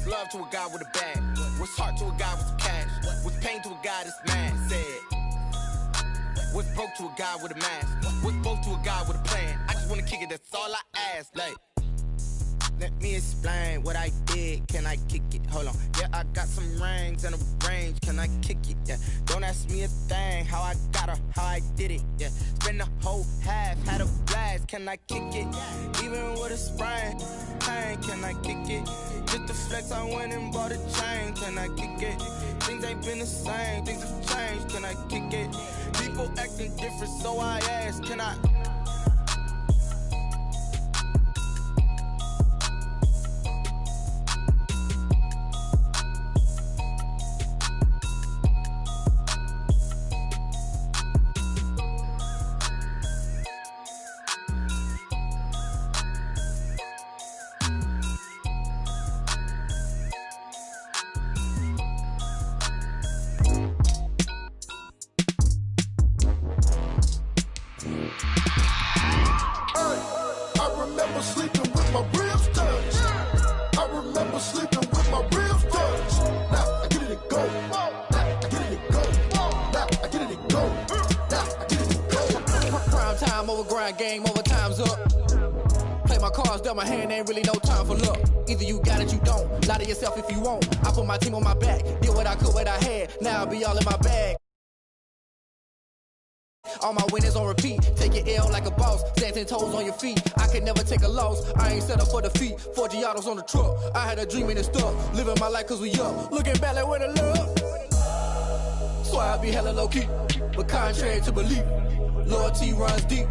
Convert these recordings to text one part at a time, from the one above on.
love to a guy with a bag? What's heart to a guy with some cash? What's pain to a guy that's mad? Said. What's broke to a guy with a mask? What's broke to a guy with a plan? I just wanna kick it, that's all I ask. Like, let me explain what I did. Can I kick it? Hold on. Yeah, I got some rings and a range. Can I kick it? Yeah. Don't ask me a thing. How I got her, how I did it. Yeah. Spend the whole half, had a blast. Can I kick it? Even with a sprain. Pain, can I kick it? Just to flex, I went and bought a chain. Can I kick it? Things ain't been the same. Things have changed. Can I kick it? People acting different, so I ask. Can I? Game over, time's up. Play my cards, dealt my hand, ain't really no time for luck. Either you got it, you don't. Lie to yourself if you won't. I put my team on my back, did what I could, what I had. Now I'll be all in my bag. All my winners on repeat. Take your L like a boss. Stand 10 toes on your feet. I can never take a loss. I ain't set up for defeat. 4 Giottos on the truck. I had a dream and it's stuck. Living my life cause we up. Looking back like where the love. So I be hella low key. But contrary to belief, loyalty runs deep.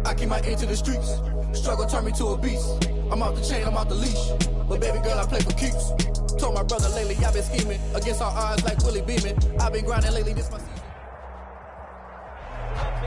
I keep my ear to the streets. Struggle turned me to a beast. I'm off the chain, I'm off the leash. But baby girl, I play for keeps. Told my brother lately, I've been scheming. Against all odds like Willie Beeman. I've been grinding lately, this my season.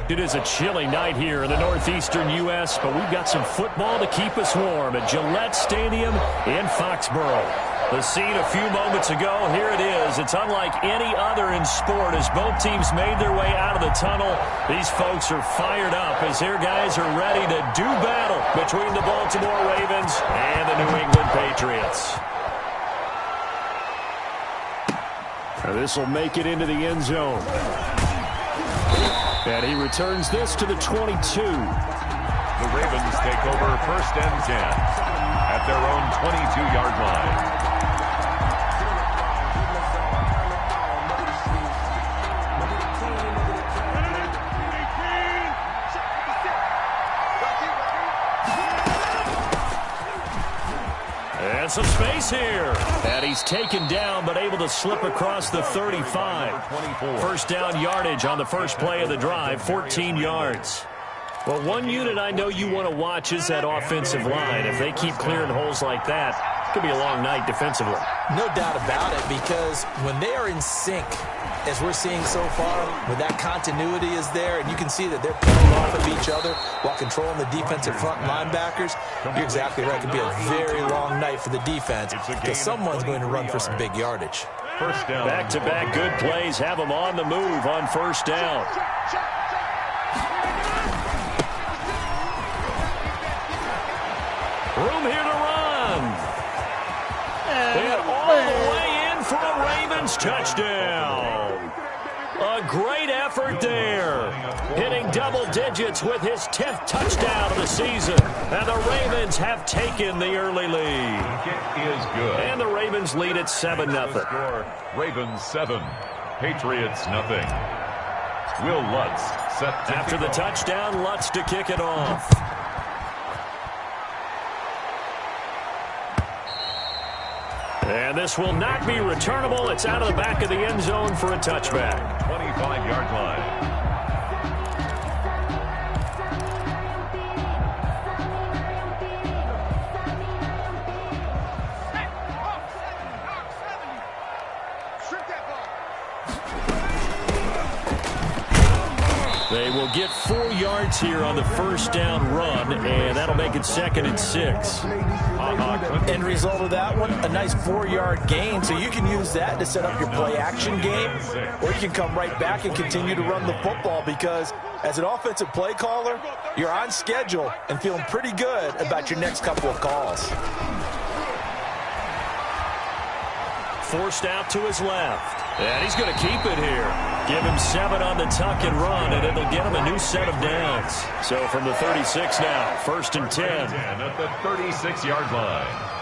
It is a chilly night here in the northeastern U.S., but we've got some football to keep us warm at Gillette Stadium in Foxborough. The scene a few moments ago, here it is. It's unlike any other in sport as both teams made their way out of the tunnel. These folks are fired up as their guys are ready to do battle between the Baltimore Ravens and the New England Patriots. This will make it into the end zone. And he returns this to the 22. The Ravens take over 1st and 10 at their own 22-yard line. And some space here. And he's taken down, but able to slip across the 35. First down yardage on the first play of the drive, 14 yards. Well, one unit I know you want to watch is that offensive line. If they keep clearing holes like that, it could be a long night defensively. No doubt about it, because when they are in sync, as we're seeing so far, when that continuity is there, and you can see that they're playing off of each other while controlling the defensive front linebackers, you're exactly right. It could be a very long night for the defense because someone's going to run for some big yardage. First down. Back-to-back good plays have them on the move on first down. Room here to run. And all the way in for a Ravens touchdown. A great effort there. Hitting double digits with his 10th touchdown of the season. And the Ravens have taken the early lead. Kick is good. And the Ravens lead at 7-0. Ravens 7, Patriots nothing. Will Lutz set to after the touchdown, Lutz to kick it off. And this will not be returnable. It's out of the back of the end zone for a touchback. 25-yard line. They will get 4 yards here on the first down run, and that'll make it 2nd and 6. End result of that one, a nice 4-yard gain, so you can use that to set up your play-action game, or you can come right back and continue to run the football because as an offensive play caller, you're on schedule and feeling pretty good about your next couple of calls. forced out to his left. And he's going to keep it here. Give him 7 on the tuck and run, and it'll get him a new set of downs. So from the 36 now, 1st and 10. At the 36-yard line.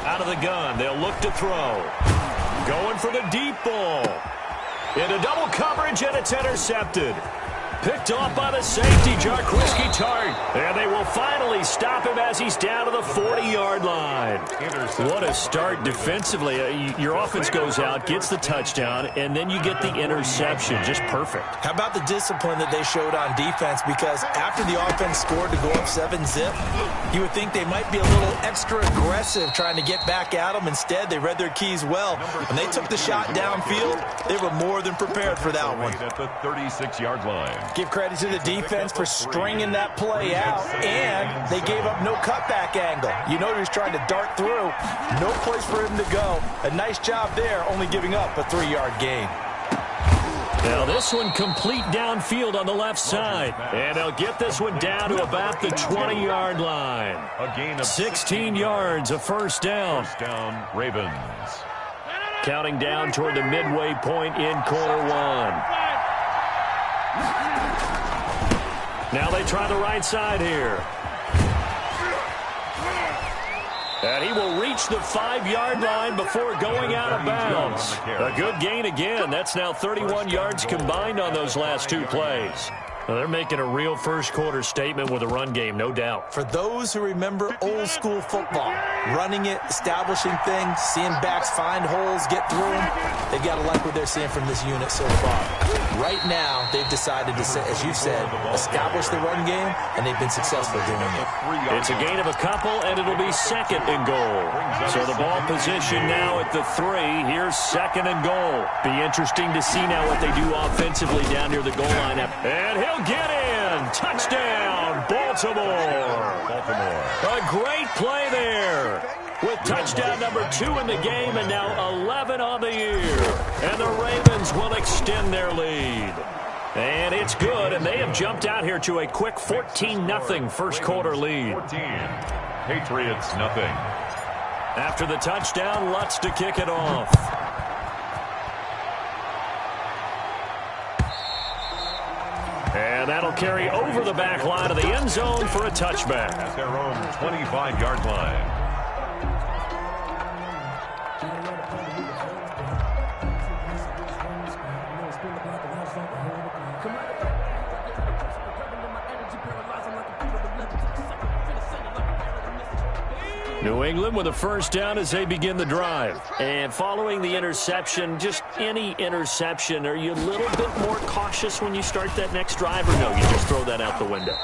Out of the gun, they'll look to throw. Going for the deep ball. Into double coverage, and it's intercepted. Picked off by the safety, Jarquiski Tart. And they will finally stop him as he's down to the 40-yard line. What a start defensively. Your offense goes out, gets the touchdown, and then you get the interception. Just perfect. How about the discipline that they showed on defense? Because after the offense scored to go up 7-zip, you would think they might be a little extra aggressive trying to get back at them. Instead, they read their keys well. When they took the shot downfield, they were more than prepared for that one. At the 36-yard line. Give credit to the defense for stringing that play out, and they gave up no cutback angle. You know he was trying to dart through. No place for him to go. A nice job there, only giving up a 3-yard gain. Now this one complete downfield on the left side. And they'll get this one down to about the 20-yard line. A gain of 16 yards, a first down. First down, Ravens. Counting down toward the midway point in quarter 1. Now they try the right side here. And he will reach the 5-yard line before going out of bounds. A good gain again. That's now 31 yards combined on those last 2 plays. Well, they're making a real first-quarter statement with a run game, no doubt. For those who remember old-school football, running it, establishing things, seeing backs find holes, get through them, they've got to like what they're seeing from this unit so far. Right now, they've decided to, as you said, establish the run game, and they've been successful doing it. It's a gain of a couple, and it'll be 2nd and goal. So the ball position now at the 3. Here's 2nd and goal. Be interesting to see now what they do offensively down near the goal line. And he'll get in. Touchdown, Baltimore. A great play there. With touchdown number 2 in the game and now 11 on the year. And the Ravens will extend their lead. And it's good, and they have jumped out here to a quick 14-0 first-quarter lead. 14. Patriots, nothing. After the touchdown, Lutz to kick it off. And that'll carry over the back line of the end zone for a touchback. At their own 25-yard line. New England with a first down as they begin the drive. And following the interception, just any interception, are you a little bit more cautious when you start that next drive, or no, you just throw that out the window?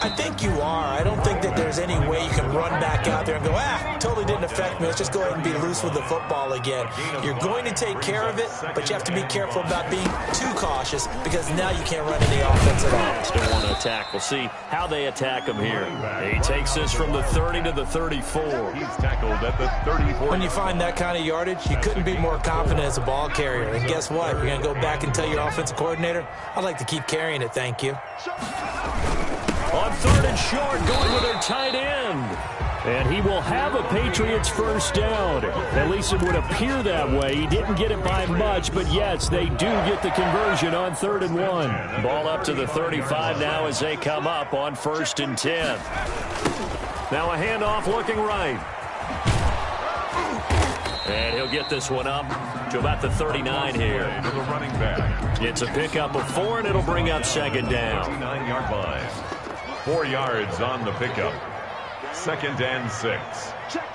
I think you are. I don't think that there's any way you can run back out there and go, totally didn't affect me. Let's just go ahead and be loose with the football again. You're going to take care of it, but you have to be careful about being too cautious because now you can't run any offense at all. Still want to attack. We'll see how they attack him here. He takes this from the 30 to the 34. He's tackled at the 34. When you find that kind of yardage, you couldn't be more confident as a ball carrier. And guess what? You're going to go back and tell your offensive coordinator, I'd like to keep carrying it, thank you. On 3rd and short, going with their tight end. And he will have a Patriots first down. At least it would appear that way. He didn't get it by much, but yes, they do get the conversion on 3rd and 1. Ball up to the 35 now as they come up on 1st and 10. Now a handoff looking right. And he'll get this one up to about the 39 here. To the running back. It's a pickup of 4, and it'll bring up 2nd down. 9-yard line. 4 yards on the pickup. 2nd and 6. Check.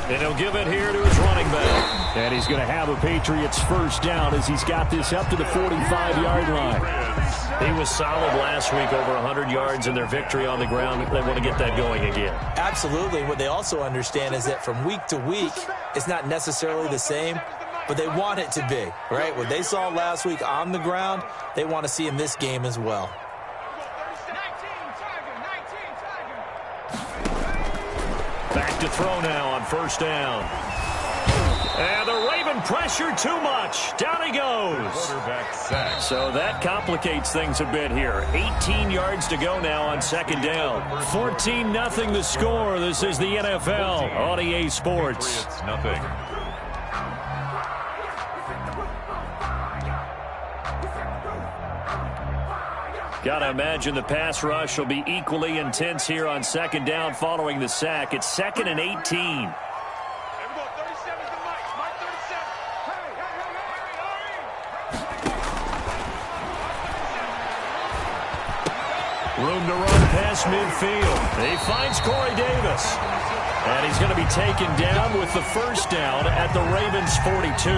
And he'll give it here to his running back. And he's going to have a Patriots first down as he's got this up to the 45-yard line. He was solid last week, over 100 yards in their victory on the ground. They want to get that going again. Absolutely. What they also understand is that from week to week, it's not necessarily the same, but they want it to be, right? What they saw last week on the ground, they want to see in this game as well. Back to throw now on first down. And the Raven pressure too much. Down he goes. So that complicates things a bit here. 18 yards to go now on second down. 14-0 the score. This is the NFL on EA Sports. It's nothing. Got to imagine the pass rush will be equally intense here on second down following the sack. It's 2nd and 18. Room to run past midfield. He finds Corey Davis. And he's going to be taken down with the first down at the Ravens' 42.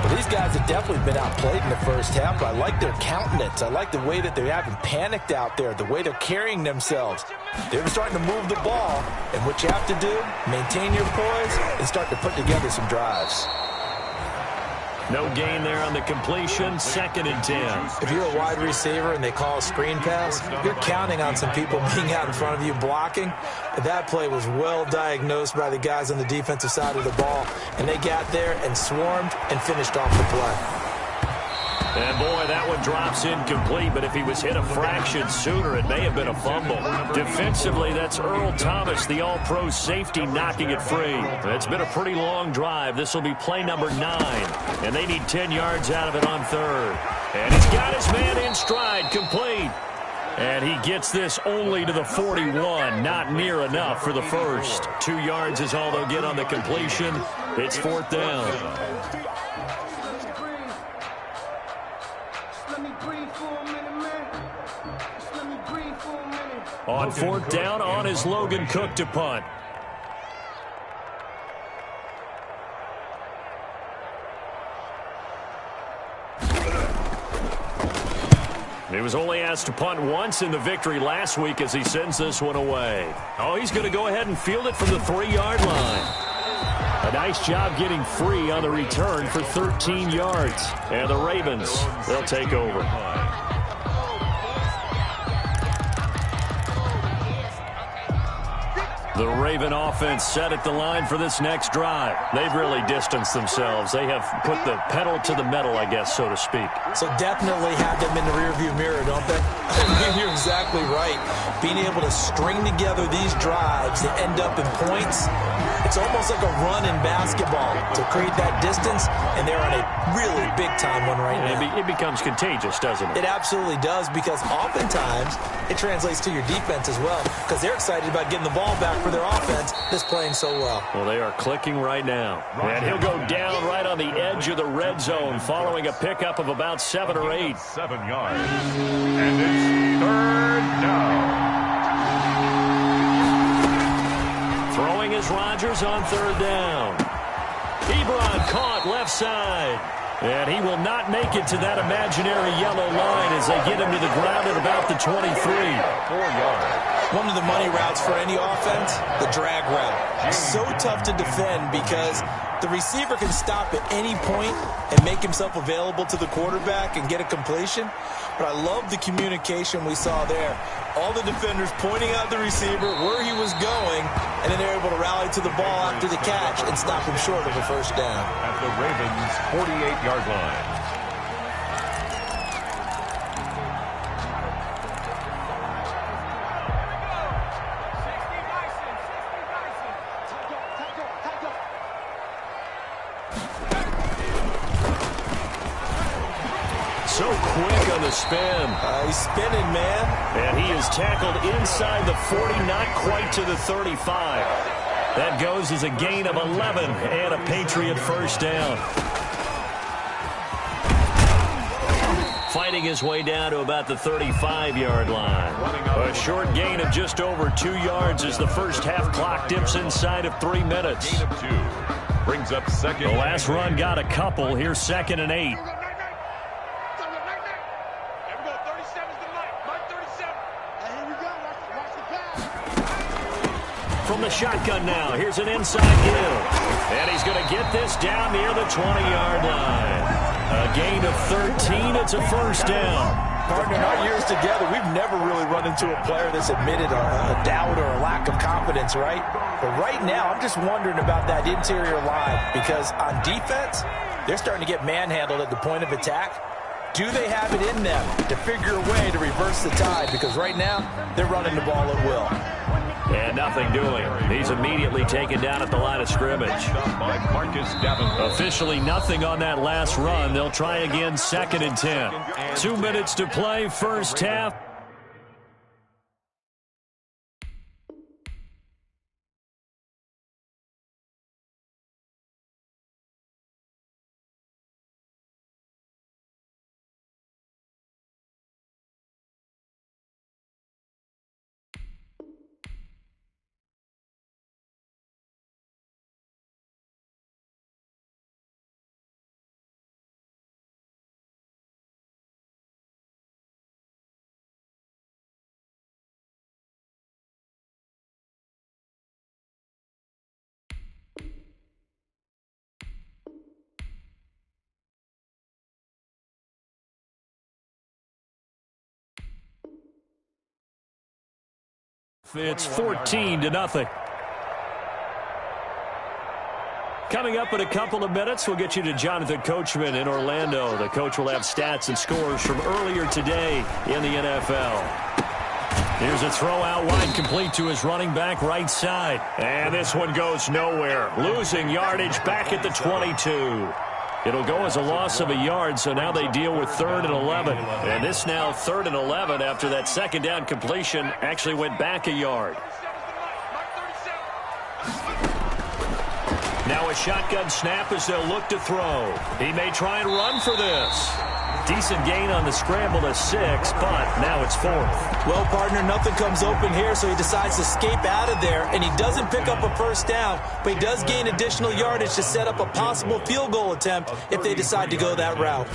Well, these guys have definitely been outplayed in the first half, but I like their countenance. I like the way that they haven't panicked out there, the way they're carrying themselves. They're starting to move the ball, and what you have to do, maintain your poise and start to put together some drives. No gain there on the completion, 2nd and 10. If you're a wide receiver and they call a screen pass, you're counting on some people being out in front of you blocking. But that play was well diagnosed by the guys on the defensive side of the ball, and they got there and swarmed and finished off the play. And boy, that one drops incomplete, but if he was hit a fraction sooner, it may have been a fumble. Defensively, that's Earl Thomas, the all-pro safety, knocking it free. It's been a pretty long drive. This will be play number 9, and they need 10 yards out of it on third. And he's got his man in stride, complete. And he gets this only to the 41, not near enough for the first. 2 yards is all they'll get on the completion. It's 4th down. On 4th down, on is Logan Cook to punt. He was only asked to punt once in the victory last week as he sends this one away. Oh, he's going to go ahead and field it from the 3-yard line. A nice job getting free on the return for 13 yards. And the Ravens, they'll take over. The Raven offense set at the line for this next drive. They've really distanced themselves. They have put the pedal to the metal, I guess, so to speak. So definitely have them in the rearview mirror, don't they? You're exactly right. Being able to string together these drives that end up in points, it's almost like a run in basketball to create that distance, and they're on a really big-time one right now. It becomes contagious, doesn't it? It absolutely does, because oftentimes it translates to your defense as well, because they're excited about getting the ball back for their offense that's playing so well. Well, they are clicking right now. And he'll go down right on the edge of the red zone following a pickup of about 7 or 8. 7 yards. And it's 3rd down. Throwing is Rodgers on 3rd down. Ebron caught left side. And he will not make it to that imaginary yellow line as they get him to the ground at about the 23. 4 yards. One of the money routes for any offense, the drag route. So tough to defend because the receiver can stop at any point and make himself available to the quarterback and get a completion. But I love the communication we saw there. All the defenders pointing out the receiver, where he was going, and then they're able to rally to the ball after the catch and stop him short of a first down. At the Ravens' 48-yard line. So quick on the spin. He's spinning, man. And he is tackled inside the 40, not quite to the 35. That goes as a gain of 11 and a Patriot first down. Fighting his way down to about the 35-yard line. A short gain of just over 2 yards as the first half clock dips inside of 3 minutes. Gain of 2. Brings up second. The last run got a couple. Here's 2nd and 8. From the shotgun now, here's an inside give. And he's going to get this down near the 20-yard line. A gain of 13, it's a first down. Partner, in our years together, we've never really run into a player that's admitted a doubt or a lack of confidence, right? But right now, I'm just wondering about that interior line because on defense, they're starting to get manhandled at the point of attack. Do they have it in them to figure a way to reverse the tide? Because right now, they're running the ball at will. And nothing doing. He's immediately taken down at the line of scrimmage. Officially nothing on that last run. They'll try again, 2nd and 10. 2 minutes to play, first half. It's 14-0. Coming up in a couple of minutes, we'll get you to Jonathan Coachman in Orlando. The coach will have stats and scores from earlier today in the NFL. Here's a throw out wide, complete to his running back right side. And this one goes nowhere. Losing yardage back at the 22. It'll go as a loss of a yard, so now they deal with 3rd and 11. And this now 3rd and 11 after that second down completion actually went back a yard. Now a shotgun snap as they'll look to throw. He may try and run for this. Decent gain on the scramble to 6, but now it's 4th. Well, partner, nothing comes open here, so he decides to escape out of there, and he doesn't pick up a first down, but he does gain additional yardage to set up a possible field goal attempt if they decide to go that route.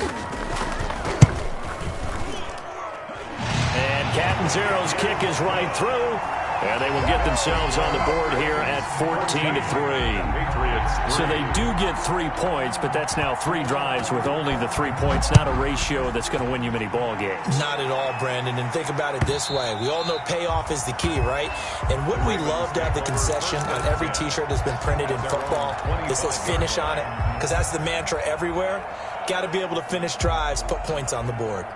And Catanzaro's kick is right through. And they will get themselves on the board here at 14-3. So they do get 3 points, but that's now 3 drives with only the 3 points, not a ratio that's going to win you many ball games. Not at all, Brandon, and think about it this way. We all know payoff is the key, right? And wouldn't we love to have the concession on every T-shirt that's been printed in football that says finish on it? Because that's the mantra everywhere. Got to be able to finish drives, put points on the board.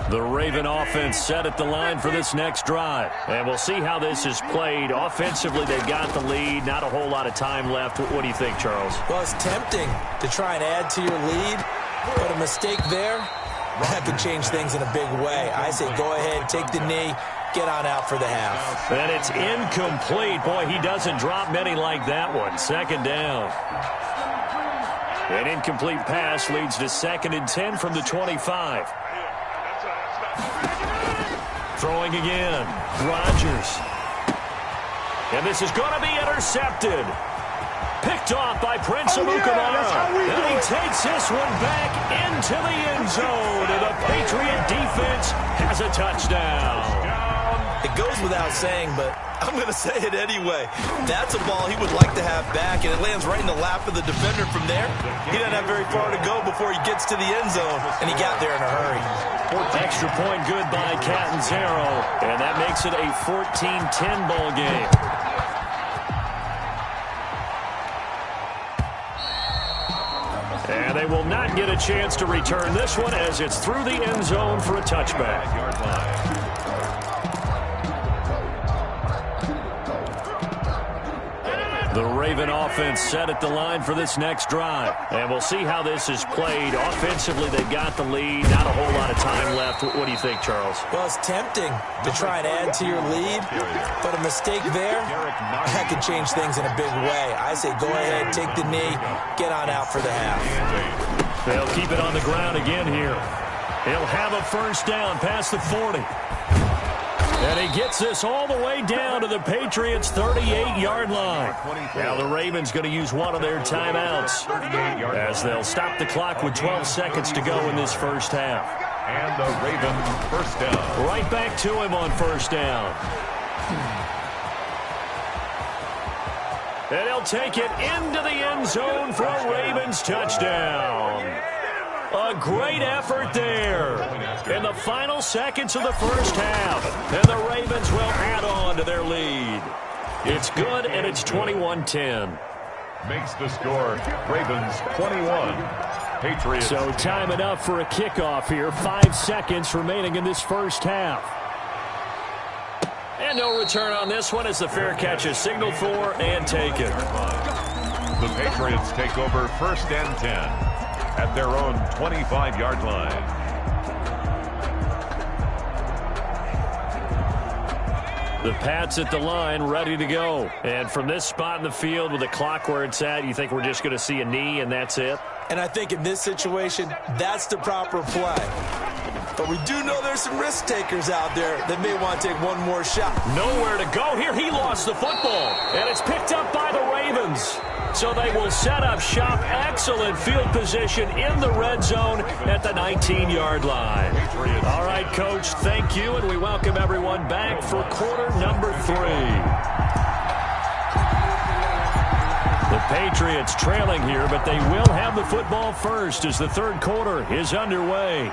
The Raven offense set at the line for this next drive. And we'll see how this is played. Offensively, they've got the lead. Not a whole lot of time left. What do you think, Charles? Well, it's tempting to try and add to your lead, but a mistake there, that could change things in a big way. I say go ahead, take the knee, get on out for the half. And it's incomplete. Boy, he doesn't drop many like that one. 2nd down. An incomplete pass leads to 2nd and 10 from the 25. Throwing again. Rodgers. And this is going to be intercepted. Picked off by Prince Amukamara. And he takes this one back into the end zone. And the Patriot defense has a touchdown. It goes without saying, but I'm going to say it anyway. That's a ball he would like to have back, and it lands right in the lap of the defender from there. He doesn't have very far to go before he gets to the end zone, and he got there in a hurry. Extra point good by Catanzaro, and that makes it a 14-10 ball game. And they will not get a chance to return this one as it's through the end zone for a touchback. The Raven offense set at the line for this next drive. And we'll see how this is played. Offensively, they've got the lead. Not a whole lot of time left. What do you think, Charles? Well, it's tempting to try and add to your lead, but a mistake there, that could change things in a big way. I say go ahead, take the knee, get on out for the half. They'll keep it on the ground again here. He'll have a first down past the 40. And he gets this all the way down to the Patriots' 38-yard line. Now the Ravens going to use one of their timeouts as they'll stop the clock with 12 seconds to go in this first half. And the Ravens first down. Right back to him on first down. And he'll take it into the end zone for a Ravens touchdown. A great effort there in the final seconds of the first half. And the Ravens will add on to their lead. It's good, and it's 21-10. Makes the score Ravens 21. Patriots. So time enough for a kickoff here. 5 seconds remaining in this first half. And no return on this one as the fair catch is signaled for and taken. The Patriots take over 1st and 10 at their own 25-yard line. The Pats at the line, ready to go. And from this spot in the field with the clock where it's at, you think we're just going to see a knee and that's it? And I think in this situation, that's the proper play. But we do know there's some risk takers out there that may want to take one more shot. Nowhere to go here. He lost the football. And it's picked up by the Ravens. So they will set up shop. Excellent field position in the red zone at the 19-yard line. All right, Coach, thank you, and we welcome everyone back for quarter number 3. The Patriots trailing here, but they will have the football first as the third quarter is underway.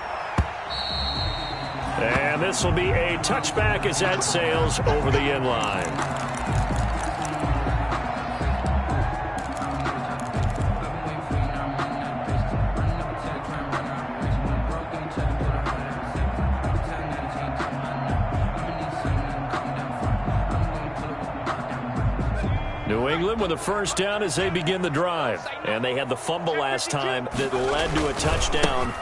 And this will be a touchback as that sails over the end line. New England with a first down as they begin the drive. And they had the fumble last time that led to a touchdown.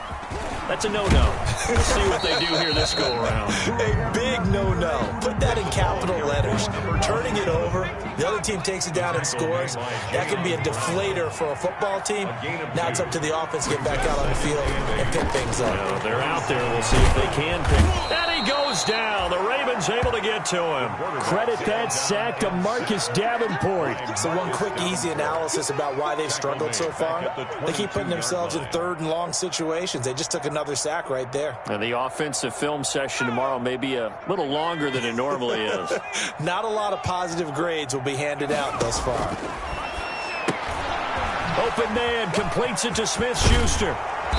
That's a no-no. We'll see what they do here this go-around. A big no-no. Put that in capital letters. Turning it over, the other team takes it down and scores. That can be a deflator for a football team. Now it's up to the offense to get back out on the field and pick things up. Well, they're out there. We'll see if they can pick. And he goes down. The Ravens able to get to him. Credit that sack to Marcus Davenport. So one quick, easy analysis about why they've struggled so far. They keep putting themselves in third and long situations. They just took another sack right there. And the offensive film session tomorrow may be a little longer than it normally is. Not a lot of positive grades will be handed out thus far. Open man completes it to Smith-Schuster.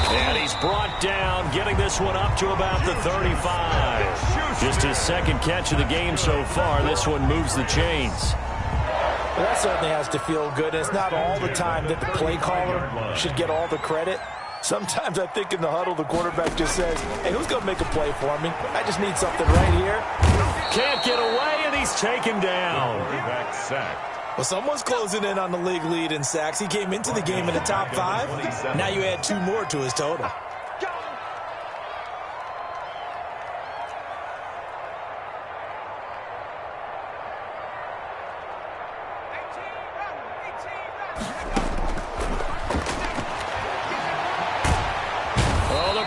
And he's brought down, getting this one up to about the 35. Just his second catch of the game so far. This one moves the chains. Well, that certainly has to feel good. It's not all the time that the play caller should get all the credit. Sometimes I think in the huddle, the quarterback just says, hey, who's going to make a play for me? I just need something right here. Can't get away, and he's taken down. Well, someone's closing in on the league lead in sacks. He came into the game in the top 5. Now you add 2 more to his total.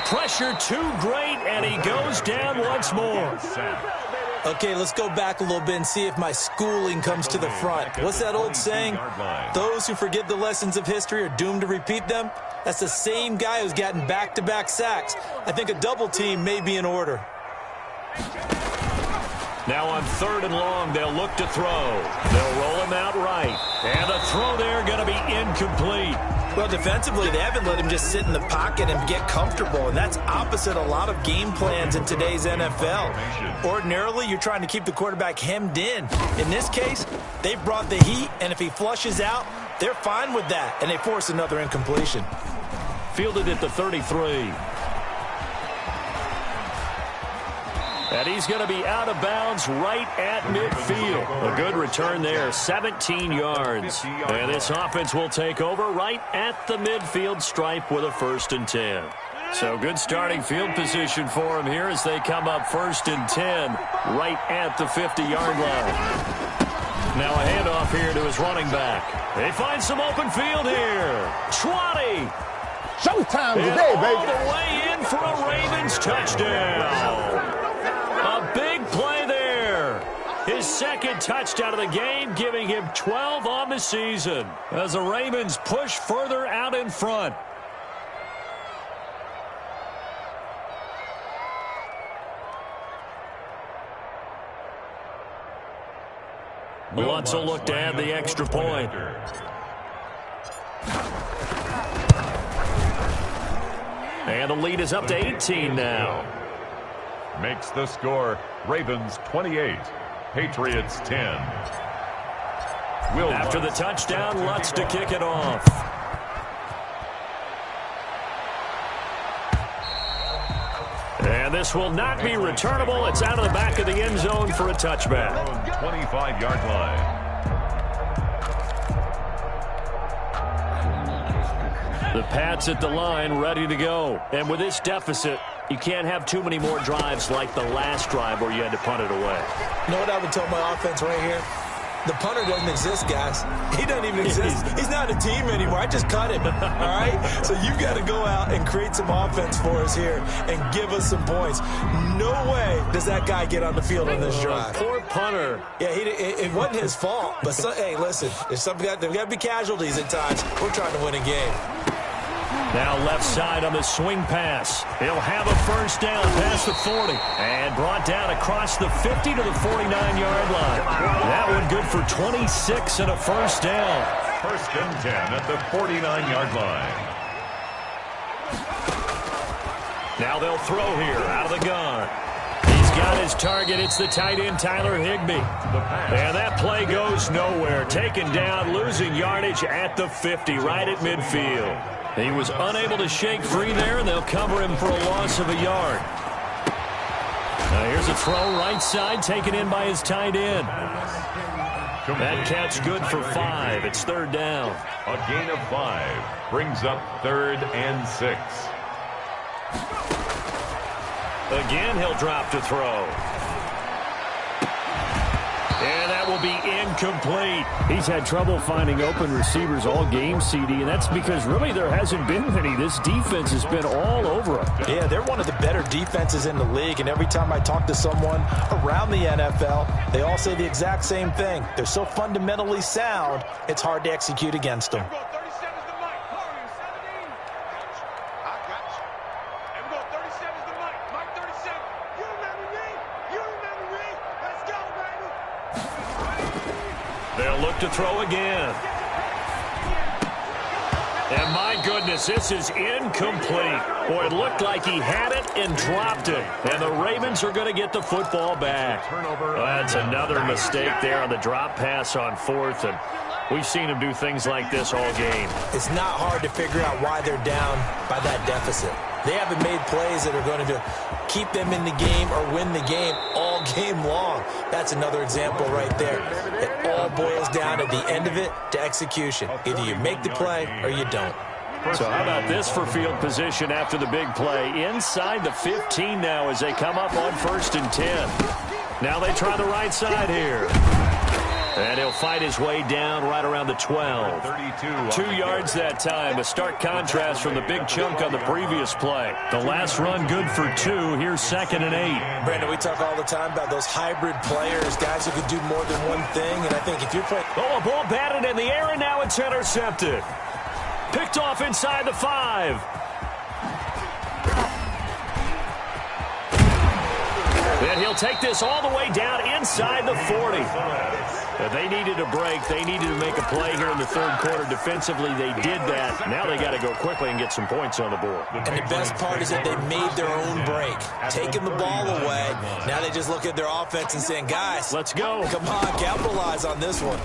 Pressure too great, and he goes down once more. Okay, let's go back a little bit and see if my schooling comes to the front. What's that old saying? Those who forget the lessons of history are doomed to repeat them. That's the same guy who's gotten back-to-back sacks. I think a double team may be in order. Now on 3rd and long, they'll look to throw. They'll roll him out right. And the throw there going to be incomplete. Well, defensively, they haven't let him just sit in the pocket and get comfortable, and that's opposite a lot of game plans in today's NFL. Ordinarily, you're trying to keep the quarterback hemmed in. In this case, they brought the heat, and if he flushes out, they're fine with that, and they force another incompletion. Fielded at the 33. And he's going to be out of bounds right at midfield. A good return there, 17 yards. And this offense will take over right at the midfield stripe with a 1st and 10. So good starting field position for him here as they come up 1st and 10 right at the 50-yard line. Now a handoff here to his running back. They find some open field here. 20. Showtime today, baby. All the way in for a Ravens touchdown. A big play there. His second touchdown of the game, giving him 12 on the season as the Ravens push further out in front. Lutz will look to add the extra point. And the lead is up to 18 now. Makes the score Ravens 28, Patriots 10. After the touchdown, Lutz to kick it off. And this will not be returnable. It's out of the back of the end zone for a touchback. 25-yard line. The Pats at the line, ready to go. And with this deficit, you can't have too many more drives like the last drive where you had to punt it away. You know what I would tell my offense right here? The punter doesn't exist, guys. He doesn't even exist. He's not a team anymore. I just cut him, all right? So you got to go out and create some offense for us here and give us some points. No way does that guy get on the field on this drive. Poor punter. Yeah, it wasn't his fault. But, hey, listen, there's got to be casualties at times. We're trying to win a game. Now left side on the swing pass. He'll have a first down past the 40. And brought down across the 50 to the 49-yard line. That one good for 26 and a first down. First and 10 at the 49-yard line. Now they'll throw here out of the gun. He's got his target. It's the tight end, Tyler Higbee. And that play goes nowhere. Taken down, losing yardage at the 50, right at midfield. He was unable to shake free there, and they'll cover him for a loss of a yard. Now here's a throw right side, taken in by his tight end. That catch good for 5. It's third down. A gain of 5 brings up 3rd and 6. Again, he'll drop to throw. And that will be incomplete. He's had trouble finding open receivers all game, CD, and that's because really there hasn't been any. This defense has been all over him. Yeah, they're one of the better defenses in the league, and every time I talk to someone around the NFL, they all say the exact same thing. They're so fundamentally sound, it's hard to execute against them. They'll look to throw again. And my goodness, this is incomplete. Boy, it looked like he had it and dropped it. And the Ravens are going to get the football back. That's another mistake there on the drop pass on 4th. And we've seen him do things like this all game. It's not hard to figure out why they're down by that deficit. They haven't made plays that are going to keep them in the game or win the game all game long. That's another example right there. It all boils down at the end of it to execution. Either you make the play or you don't. So how about this for field position after the big play? Inside the 15 now as they come up on 1st and 10. Now they try the right side here. And he'll fight his way down right around the 12. 2 yards that time. A stark contrast from the big chunk on the previous play. The last run good for 2. Here's 2nd and 8. Brandon, we talk all the time about those hybrid players, guys who can do more than one thing. And I think if you're playing... Oh, a ball batted in the air, and now it's intercepted. Picked off inside the 5. And he'll take this all the way down inside the 40. They needed a break. They needed to make a play here in the 3rd quarter. Defensively, they did that. Now they got to go quickly and get some points on the board. And the best part is that they made their own break, taking the ball away. Now they just look at their offense and saying, guys, let's go. Come on, capitalize on this one.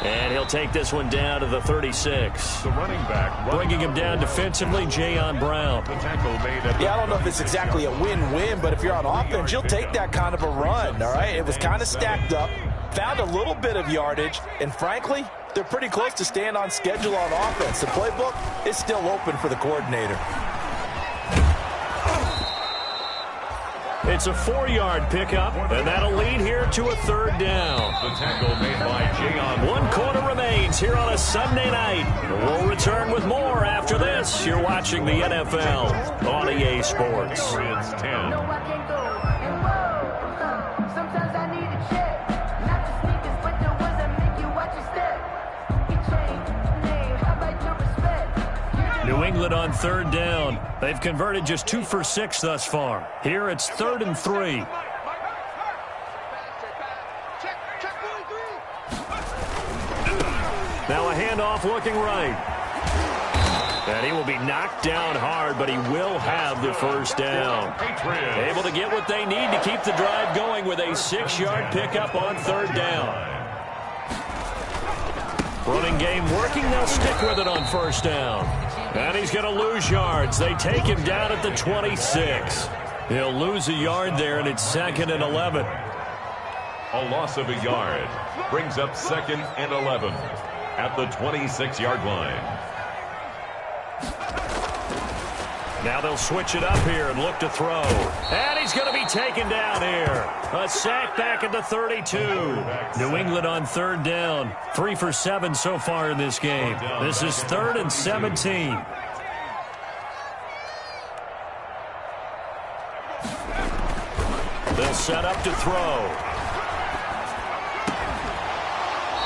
And he'll take this one down to the 36. The running back. Bringing him down defensively, Jayon Brown. The tackle made at I don't know if it's exactly a win-win, but if you're on offense, you'll take that kind of a run, all right? It was kind of stacked up, found a little bit of yardage, and frankly, they're pretty close to staying on schedule on offense. The playbook is still open for the coordinator. It's a 4-yard pickup, and that'll lead here to a 3rd down. the tackle made by Jayon. 1 quarter remains here on a Sunday night. We'll return with more after this. You're watching the NFL on EA Sports. It's 10. New England on 3rd down. They've converted just 2 for 6 thus far. Here it's 3rd and 3. Now a handoff looking right. And he will be knocked down hard, but he will have the first down. Able to get what they need to keep the drive going with a 6-yard pickup on third down. Running game working. They'll stick with it on first down. And he's going to lose yards. They take him down at the 26. He'll lose a yard there, and it's 2nd and 11. A loss of a yard brings up 2nd and 11 at the 26-yard line. Now they'll switch it up here and look to throw. And he's going to be taken down here. A sack back at the 32. New England on third down. 3 for 7 so far in this game. This is 3rd and 17. They'll set up to throw.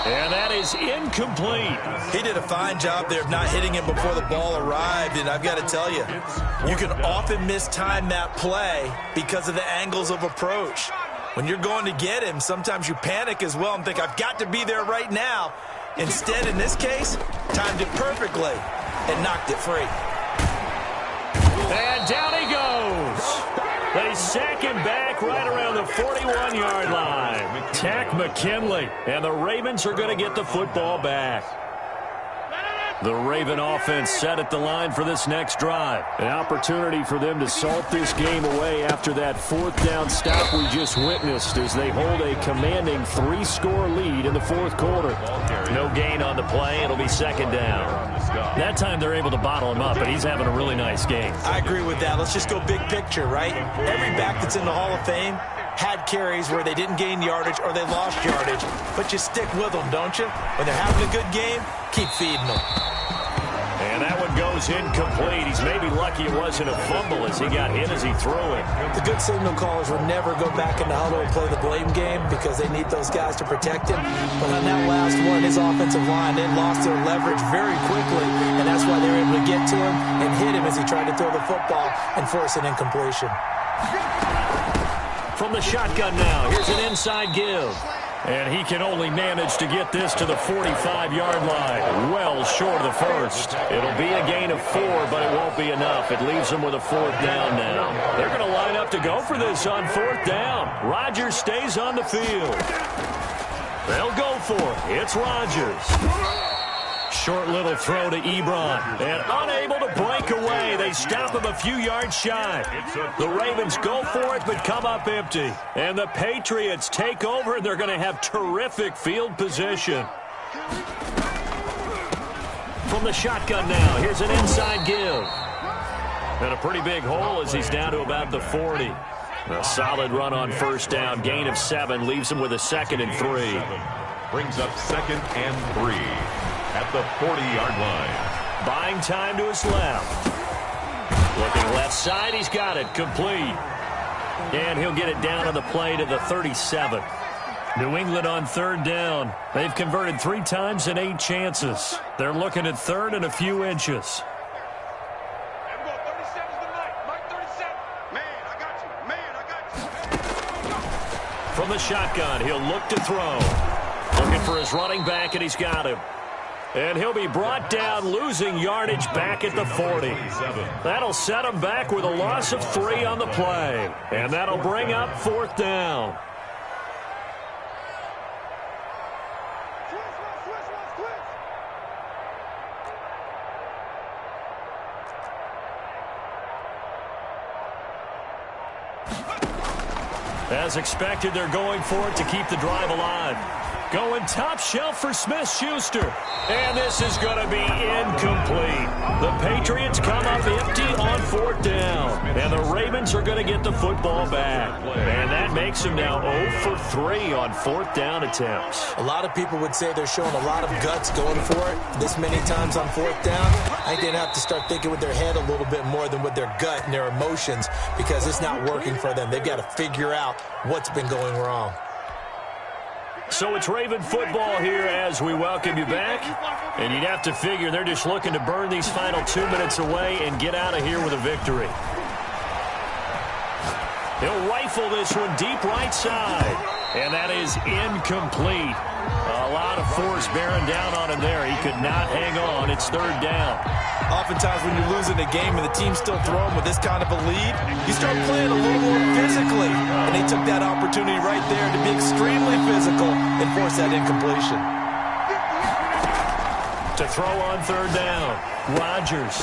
And that is incomplete. He did a fine job there of not hitting him before the ball arrived, and I've got to tell you, you can often mistime that play because of the angles of approach. When you're going to get him, sometimes you panic as well and think, I've got to be there right now. Instead, in this case, timed it perfectly and knocked it free. And down he goes. They sack him back right around the 41-yard line. Tack McKinley, and the Ravens are going to get the football back. The Raven offense set at the line for this next drive. An opportunity for them to salt this game away after that 4th down stop we just witnessed as they hold a commanding 3-score lead in the 4th quarter. No gain on the play. It'll be 2nd down. That time they're able to bottle him up, and he's having a really nice game. I agree with that. Let's just go big picture, right? Every back that's in the Hall of Fame had carries where they didn't gain yardage or they lost yardage. But you stick with them, don't you? When they're having a good game, keep feeding them. And that one goes incomplete. He's maybe lucky it wasn't a fumble as he got hit as he threw it. The good signal callers would never go back in the huddle and play the blame game because they need those guys to protect him. But on that last one, his offensive line, they lost their leverage very quickly, and that's why they were able to get to him and hit him as he tried to throw the football and force an incompletion. From the shotgun now, here's an inside give. And he can only manage to get this to the 45-yard line. Well short of the first. It'll be a gain of 4, but it won't be enough. It leaves them with a 4th down now. They're going to line up to go for this on 4th down. Rodgers stays on the field. They'll go for it. It's Rodgers. Short little throw to Ebron. And unable to break away. They stop him a few yards shy. The Ravens go for it, but come up empty. And the Patriots take over, and they're going to have terrific field position. From the shotgun now, here's an inside give. And a pretty big hole as he's down to about the 40. A solid run on first down. Gain of 7 leaves him with a 2nd and 3. Brings up 2nd and 3 at the 40-yard line. Buying time to his left. Looking left side, he's got it. Complete. And he'll get it down on the play to the 37. New England on third down. They've converted 3 times in 8 chances. They're looking at 3rd and a few inches. From the shotgun, he'll look to throw. Looking for his running back, and he's got him. And he'll be brought down, losing yardage back at the 40. That'll set him back with a loss of 3 on the play. And that'll bring up 4th down. As expected, they're going for it to keep the drive alive. Going top shelf for Smith-Schuster. And this is going to be incomplete. The Patriots come up empty on 4th down. And the Ravens are going to get the football back. And that makes them now 0 for 3 on 4th down attempts. A lot of people would say they're showing a lot of guts going for it this many times on 4th down. I think they'd have to start thinking with their head a little bit more than with their gut and their emotions because it's not working for them. They've got to figure out what's been going wrong. So it's Raven football here as we welcome you back. And you'd have to figure they're just looking to burn these final 2 minutes away and get out of here with a victory. He'll rifle this one deep right side. And that is incomplete. A lot of force bearing down on him there. He could not hang on. It's third down. Oftentimes when you're losing a game and the team's still throwing with this kind of a lead, you start playing a little more physically. And they took that opportunity right there to be extremely physical and force that incompletion. To throw on third down, Rodgers.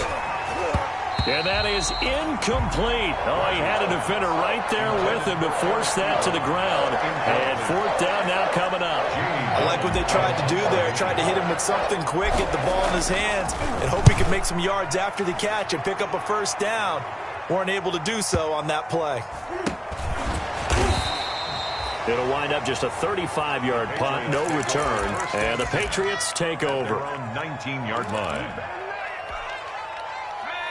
And that is incomplete. Oh, he had a defender right there with him to force that to the ground. And fourth down now coming up. I like what they tried to do there. Tried to hit him with something quick, get the ball in his hands, and hope he could make some yards after the catch and pick up a first down. Weren't able to do so on that play. It'll wind up just a 35-yard punt, no return. And the Patriots take over. 19-yard line.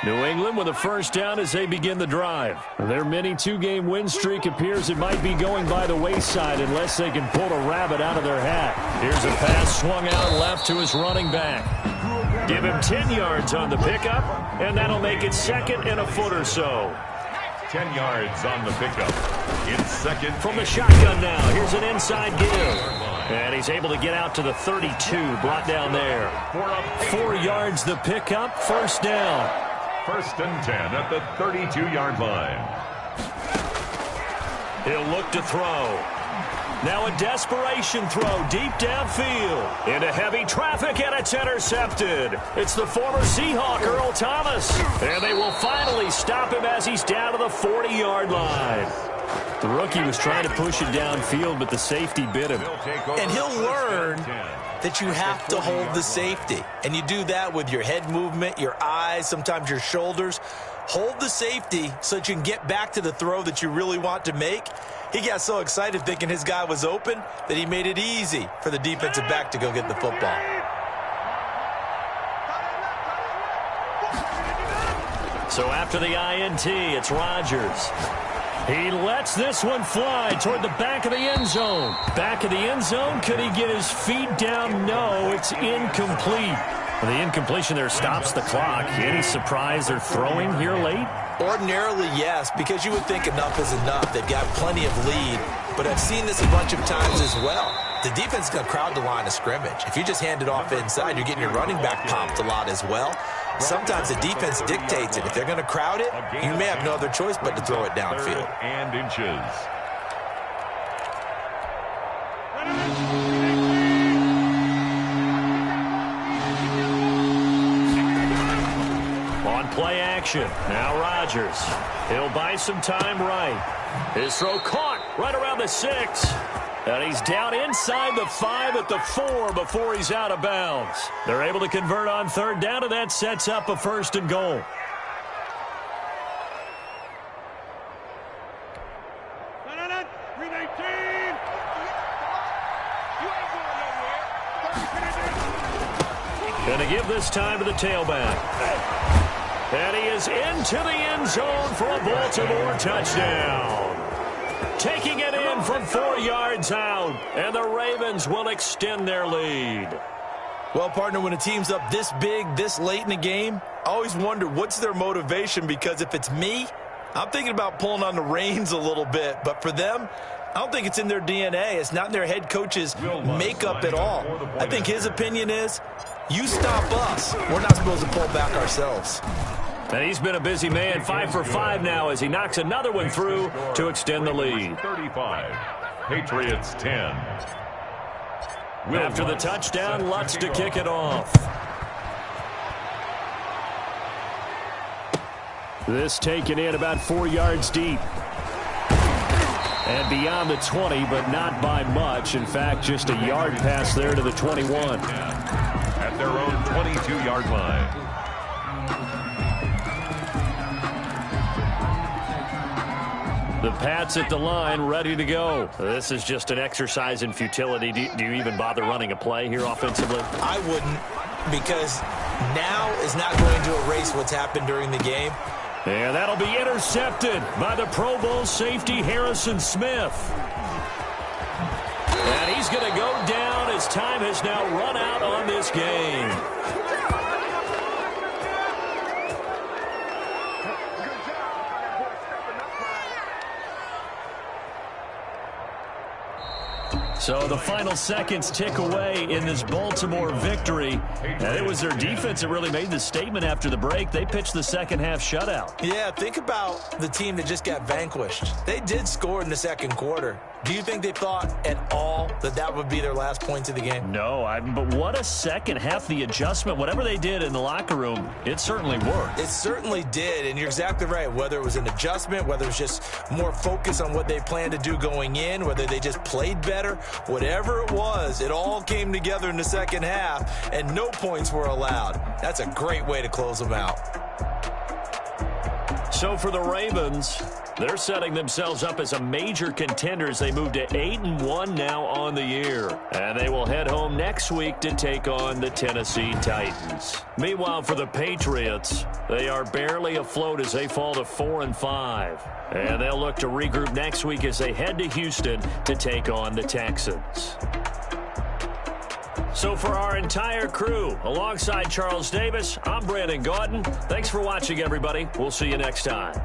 New England with a first down as they begin the drive. Their mini two-game win streak appears it might be going by the wayside unless they can pull a rabbit out of their hat. Here's a pass swung out left to his running back. Give him 10 yards on the pickup, and that'll make it second and a foot or so. 10 yards on the pickup. In second. From the shotgun now, here's an inside give. And he's able to get out to the 32, brought down there. 4 yards the pickup, first down. First and 10 at the 32-yard line. He'll look to throw. Now a desperation throw deep downfield. Into heavy traffic, and it's intercepted. It's the former Seahawk, Earl Thomas. And they will finally stop him as he's down to the 40-yard line. The rookie was trying to push it downfield, but the safety bit him. And he'll learn that you have to hold the safety. And you do that with your head movement, your eyes, sometimes your shoulders. Hold the safety so that you can get back to the throw that you really want to make. He got so excited thinking his guy was open that he made it easy for the defensive back to go get the football. So after the INT, it's Rodgers. He lets this one fly toward the back of the end zone. Back of the end zone, could he get his feet down? No, it's incomplete. The incompletion there stops the clock. Any surprise they're throwing here late? Ordinarily, yes, because you would think enough is enough. They've got plenty of lead, but I've seen this a bunch of times as well. The defense is going to crowd the line of scrimmage. If you just hand it off inside, you're getting your running back pumped a lot as well. Sometimes the defense dictates it. If they're going to crowd it, you may have no other choice but to throw it downfield. And inches. On play action, now Rodgers. He'll buy some time right. His throw caught right around the 6. And he's down inside the 5 at the 4 before he's out of bounds. They're able to convert on third down, and that sets up a first and goal. Going to give this time to the tailback. And he is into the end zone for a Baltimore touchdown. Taking it in from 4 yards out, and the Ravens will extend their lead. Well, partner, when a team's up this big, this late in the game, I always wonder what's their motivation, because if it's me, I'm thinking about pulling on the reins a little bit. But for them, I don't think it's in their DNA. It's not in their head coach's makeup at all. I think his opinion is, you stop us. We're not supposed to pull back ourselves. And he's been a busy man, 5 for 5 now as he knocks another one through to extend the lead. 35, Patriots 10. After the touchdown, Lutz to kick it off. This taken in about 4 yards deep. And beyond the 20, but not by much. In fact, just a yard pass there to the 21. At their own 22-yard line. The Pats at the line, ready to go. This is just an exercise in futility. Do you even bother running a play here offensively? I wouldn't, because now is not going to erase what's happened during the game. And that'll be intercepted by the Pro Bowl safety Harrison Smith. And he's going to go down as time has now run out on this game. So the final seconds tick away in this Baltimore victory. And it was their defense that really made the statement after the break. They pitched the second half shutout. Yeah, think about the team that just got vanquished. They did score in the second quarter. Do you think they thought at all that that would be their last points of the game? No, but what a second half. The adjustment, whatever they did in the locker room, it certainly worked. It certainly did, and you're exactly right. Whether it was an adjustment, whether it was just more focus on what they planned to do going in, whether they just played better, whatever it was, it all came together in the second half, and no points were allowed. That's a great way to close them out. So for the Ravens, they're setting themselves up as a major contender as they move to 8-1 now on the year. And they will head home next week to take on the Tennessee Titans. Meanwhile, for the Patriots, they are barely afloat as they fall to 4-5. And they'll look to regroup next week as they head to Houston to take on the Texans. So for our entire crew, alongside Charles Davis, I'm Brandon Gaudin. Thanks for watching, everybody. We'll see you next time.